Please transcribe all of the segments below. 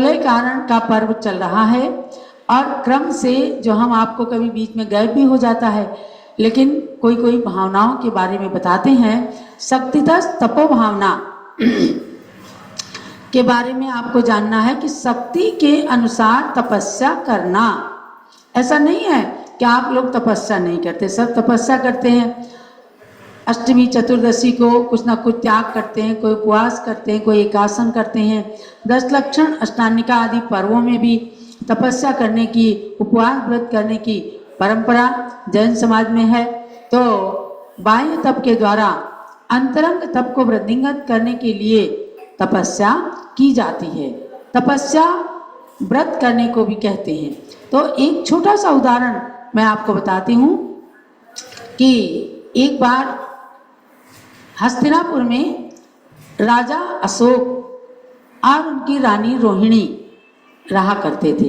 प्रलय कारण का पर्व चल रहा है और क्रम से जो हम आपको कभी बीच में गायब भी हो जाता है, लेकिन कोई कोई भावनाओं के बारे में बताते हैं। शक्तितः तपो भावना के बारे में आपको जानना है कि शक्ति के अनुसार तपस्या करना। ऐसा नहीं है कि आप लोग तपस्या नहीं करते, सब तपस्या करते हैं। अष्टमी चतुर्दशी को कुछ ना कुछ त्याग करते हैं, कोई उपवास करते हैं, कोई एकासन करते हैं। 10 लक्षण अष्टानिका आदि पर्वों में भी तपस्या करने की, उपवास व्रत करने की परंपरा जैन समाज में है। तो बाह्य तप के द्वारा अंतरंग तप को वृद्धिंगत करने के लिए तपस्या की जाती है। तपस्या व्रत करने को भी कहते हैं। तो एक छोटा सा उदाहरण मैं आपको बताती हूँ कि एक बार हस्तिनापुर में राजा अशोक और उनकी रानी रोहिणी रहा करते थे।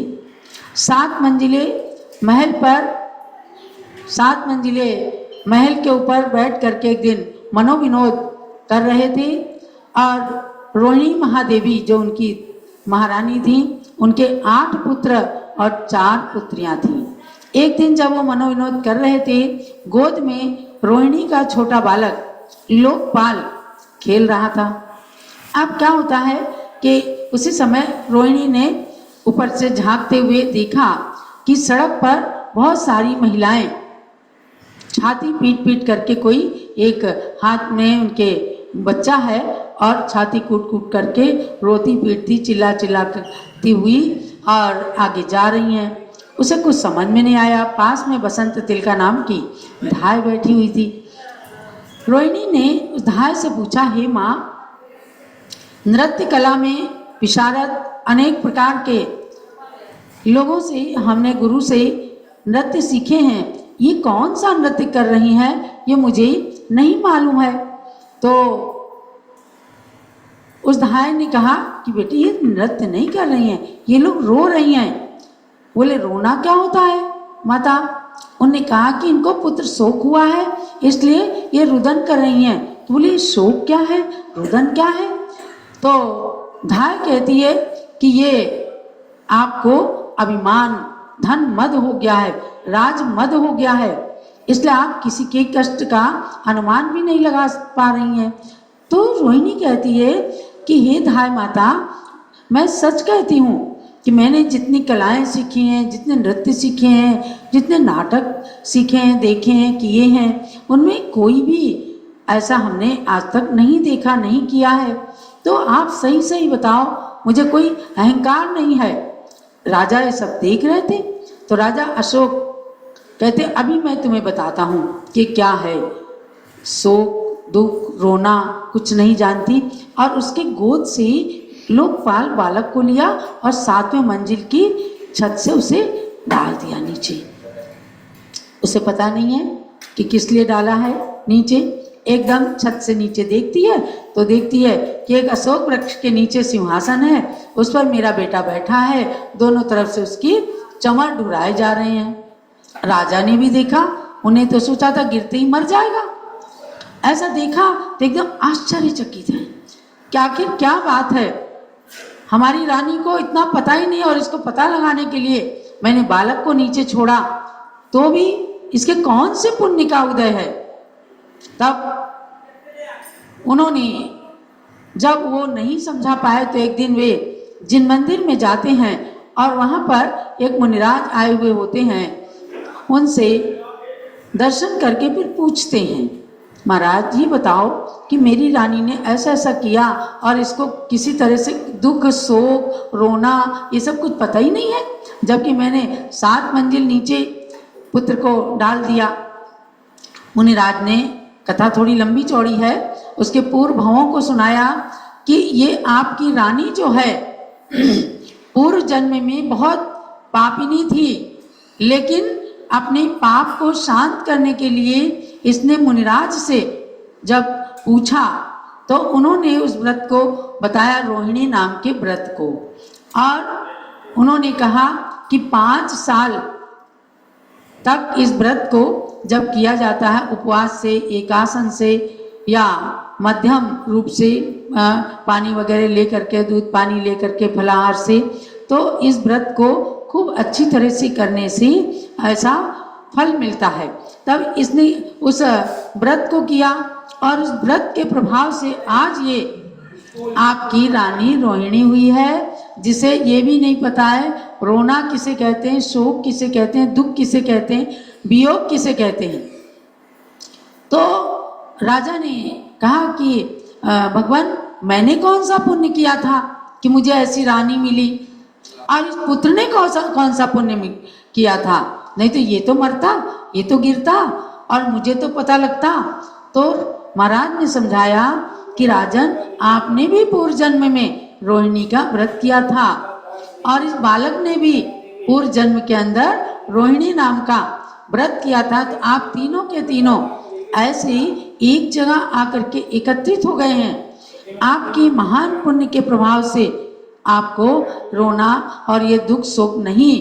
7 मंजिले महल पर, 7 मंजिले महल के ऊपर बैठ करके एक दिन मनोविनोद कर रहे थे और रोहिणी महादेवी जो उनकी महारानी थी, उनके 8 पुत्र और 4 पुत्रियां थीं। एक दिन जब वो मनोविनोद कर रहे थे, गोद में रोहिणी का छोटा बालक लोकपाल खेल रहा था। अब क्या होता है कि उसी समय रोहिणी ने ऊपर से झांकते हुए देखा कि सड़क पर बहुत सारी महिलाएं छाती पीट पीट करके, कोई एक हाथ में उनके बच्चा है और छाती कूट कूट करके रोती पीटती चिल्ला चिल्ला करती हुई और आगे जा रही हैं। उसे कुछ समझ में नहीं आया। पास में बसंत तिलका नाम की धाय बैठी हुई थी। रोहिणी ने उस धाय से पूछा, हे माँ, नृत्य कला में विशारद अनेक प्रकार के लोगों से हमने गुरु से नृत्य सीखे हैं, ये कौन सा नृत्य कर रही हैं, ये मुझे नहीं मालूम है। तो उस धाय ने कहा कि बेटी ये नृत्य नहीं कर रही हैं, ये लोग रो रही हैं। बोले रोना क्या होता है माता? उन्होंने कहा कि इनको पुत्र शोक हुआ है इसलिए ये रुदन कर रही हैं। तो बोले शोक क्या है, रुदन क्या है? तो धाय कहती है कि ये आपको अभिमान, धन मद हो गया है, राज मद हो गया है, इसलिए आप किसी के कष्ट का अनुमान भी नहीं लगा पा रही हैं। तो रोहिणी कहती है कि हे धाय माता, मैं सच कहती हूँ कि मैंने जितनी कलाएं सीखी हैं, जितने नृत्य सीखे हैं, जितने नाटक सीखे हैं, देखे हैं, किए हैं, उनमें कोई भी ऐसा हमने आज तक नहीं देखा, नहीं किया है। तो आप सही सही बताओ, मुझे कोई अहंकार नहीं है। राजा ये सब देख रहे थे। तो राजा अशोक कहते अभी मैं तुम्हें बताता हूँ कि क्या है। शोक, दुख, रोना कुछ नहीं जानती और उसके गोद से लोकपाल बालक को लिया और 7वें मंजिल की छत से उसे डाल दिया नीचे। उसे पता नहीं है कि किस लिए डाला है नीचे। एकदम छत से नीचे देखती है तो देखती है कि एक अशोक वृक्ष के नीचे सिंहासन है, उस पर मेरा बेटा बैठा है, दोनों तरफ से उसकी चमर ढुराए जा रहे हैं। राजा ने भी देखा, उन्हें तो सोचा था गिरते ही मर जाएगा। ऐसा देखा तो एकदम आश्चर्यचकित है कि आखिर क्या बात है, हमारी रानी को इतना पता ही नहीं और इसको पता लगाने के लिए मैंने बालक को नीचे छोड़ा तो भी इसके कौन से पुण्य का उदय है। तब उन्होंने, जब वो नहीं समझा पाए तो एक दिन वे जिन मंदिर में जाते हैं और वहाँ पर एक मुनिराज आए हुए होते हैं, उनसे दर्शन करके फिर पूछते हैं, महाराज ये बताओ कि मेरी रानी ने ऐसा ऐसा किया और इसको किसी तरह से दुख, शोक, रोना ये सब कुछ पता ही नहीं है, जबकि मैंने 7 मंजिल नीचे पुत्र को डाल दिया। मुनिराज ने, कथा थोड़ी लंबी चौड़ी है, उसके पूर्व भावों को सुनाया कि ये आपकी रानी जो है पूर्व जन्म में बहुत पापिनी थी, लेकिन अपने पाप को शांत करने के लिए इसने मुनिराज से जब पूछा तो उन्होंने उस व्रत को बताया, रोहिणी नाम के व्रत को, और उन्होंने कहा कि 5 साल तक इस व्रत को जब किया जाता है उपवास से, एकासन से या मध्यम रूप से पानी वगैरह ले करके, दूध पानी ले करके, फलाहार से, तो इस व्रत को खूब अच्छी तरह से करने से ऐसा फल मिलता है। तब इसने उस व्रत को किया और उस व्रत के प्रभाव से आज ये आपकी रानी रोहिणी हुई है, जिसे ये भी नहीं पता है रोना किसे कहते हैं, शोक किसे कहते हैं, दुख किसे कहते हैं, वियोग किसे कहते हैं। तो राजा ने कहा कि भगवान, मैंने कौन सा पुण्य किया था कि मुझे ऐसी रानी मिली, और इस पुत्र ने कौन सा पुण्य किया था, नहीं तो ये तो मरता, ये तो गिरता और मुझे तो पता लगता। तो महाराज ने समझाया कि राजन, आपने भी पूर्व जन्म में रोहिणी का व्रत किया था और इस बालक ने भी पूर्व जन्म के अंदर रोहिणी नाम का व्रत किया था। तो आप तीनों के तीनों ऐसे ही एक जगह आकर के एकत्रित हो गए हैं। आपकी महान पुण्य के प्रभाव से आपको रोना और ये दुख शोक नहीं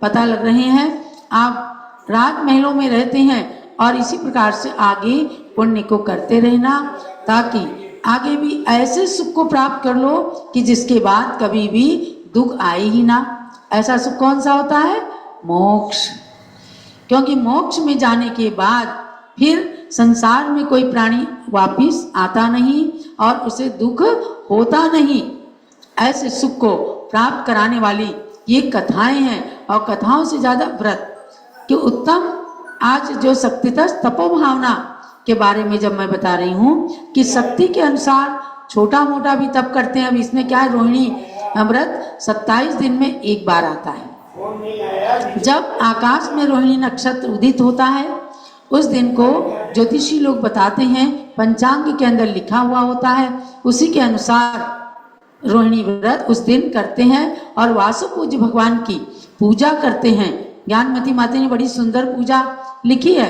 पता लग रहे हैं। आप राजमहलों में रहते हैं और इसी प्रकार से आगे पुण्य को करते रहना, ताकि आगे भी ऐसे सुख को प्राप्त कर लो कि जिसके बाद कभी भी दुख आए ही ना। ऐसा सुख कौन सा होता है? मोक्ष। क्योंकि मोक्ष में जाने के बाद फिर संसार में कोई प्राणी वापिस आता नहीं और उसे दुख होता नहीं। ऐसे सुख को प्राप्त कराने वाली ये कथाएं हैं, और कथाओं से ज़्यादा व्रत कि उत्तम। आज जो शक्तितः तपोभावना के बारे में जब मैं बता रही हूँ कि शक्ति के अनुसार छोटा मोटा भी तप करते हैं। अब इसमें क्या है, रोहिणी व्रत 27 दिन में एक बार आता है। जब आकाश में रोहिणी नक्षत्र उदित होता है, उस दिन को ज्योतिषी लोग बताते हैं, पंचांग के अंदर लिखा हुआ होता है, उसी के अनुसार रोहिणी व्रत उस दिन करते हैं और वासुपूज्य भगवान की पूजा करते हैं। ज्ञानमती माता ने बड़ी सुंदर पूजा लिखी है।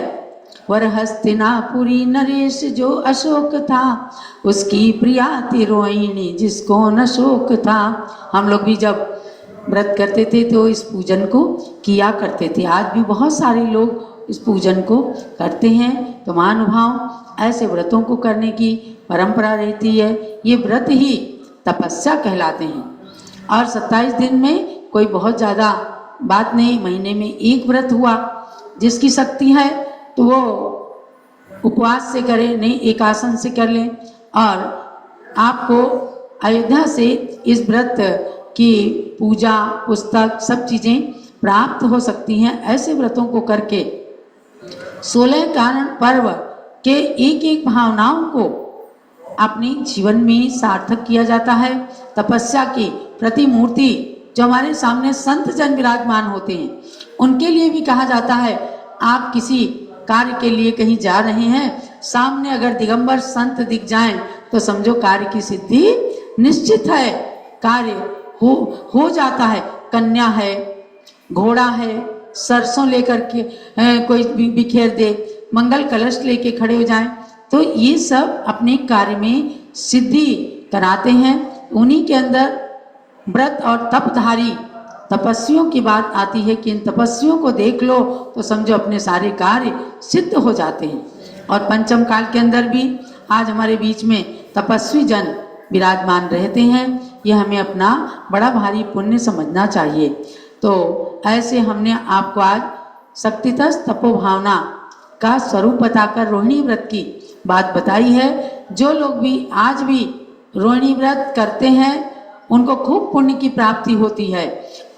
वरहस्तिनापुरी नरेश जो अशोक था, उसकी प्रिया थी रोहिणी जिसको न शोक था। हम लोग भी जब व्रत करते थे तो इस पूजन को किया करते थे। आज भी बहुत सारे लोग इस पूजन को करते हैं। तो महानुभाव, ऐसे व्रतों को करने की परंपरा रहती है। ये व्रत ही तपस्या कहलाते हैं। और 27 दिन में कोई बहुत ज़्यादा बात नहीं, महीने में एक व्रत हुआ। जिसकी शक्ति है तो वो उपवास से करे, नहीं एक आसन से कर लें। और आपको अयोध्या से इस व्रत की पूजा, पुस्तक, सब चीज़ें प्राप्त हो सकती हैं। ऐसे व्रतों को करके 16 कारण पर्व के एक एक भावनाओं को अपने जीवन में सार्थक किया जाता है। तपस्या की प्रतिमूर्ति जो हमारे सामने संत जन विराजमान होते हैं, उनके लिए भी कहा जाता है, आप किसी कार्य के लिए कहीं जा रहे हैं, सामने अगर दिगंबर संत दिख जाएं तो समझो कार्य की सिद्धि निश्चित है, कार्य हो जाता है। कन्या है, घोड़ा है, सरसों लेकर के कोई बिखेर दे, मंगल कलश लेके खड़े हो जाएं, तो ये सब अपने कार्य में सिद्धि कराते हैं। उन्हीं के अंदर व्रत और तपधारी तपस्वियों की बात आती है कि इन तपस्वियों को देख लो तो समझो अपने सारे कार्य सिद्ध हो जाते हैं। और पंचम काल के अंदर भी आज हमारे बीच में तपस्वी जन विराजमान रहते हैं। ये हमें अपना बड़ा भारी पुण्य समझना चाहिए। तो ऐसे हमने आपको आज शक्तितः तपोभावना का स्वरूप बताकर रोहिणी व्रत की बात बताई है। जो लोग भी आज भी रोहिणी व्रत करते हैं उनको खूब पुण्य की प्राप्ति होती है।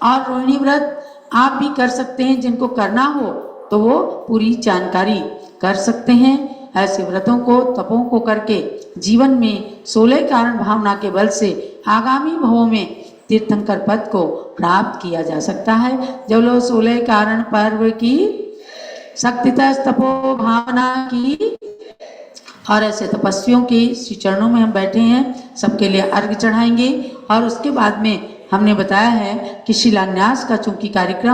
और रोहिणी व्रत आप भी कर सकते हैं, जिनको करना हो तो वो पूरी जानकारी कर सकते हैं। ऐसे व्रतों को, तपों को करके जीवन में 16 कारण भावना के बल से आगामी भवों में तीर्थंकर पद को प्राप्त किया जा सकता है। जब लोग 16 कारण पर्व की शक्तितः तपो भावना की और ऐसे तपस्वियों के श्री चरणों में हम बैठे हैं, सबके लिए अर्घ्य चढ़ाएंगे। और उसके बाद में हमने बताया है कि शिलान्यास का चूंकि कार्यक्रम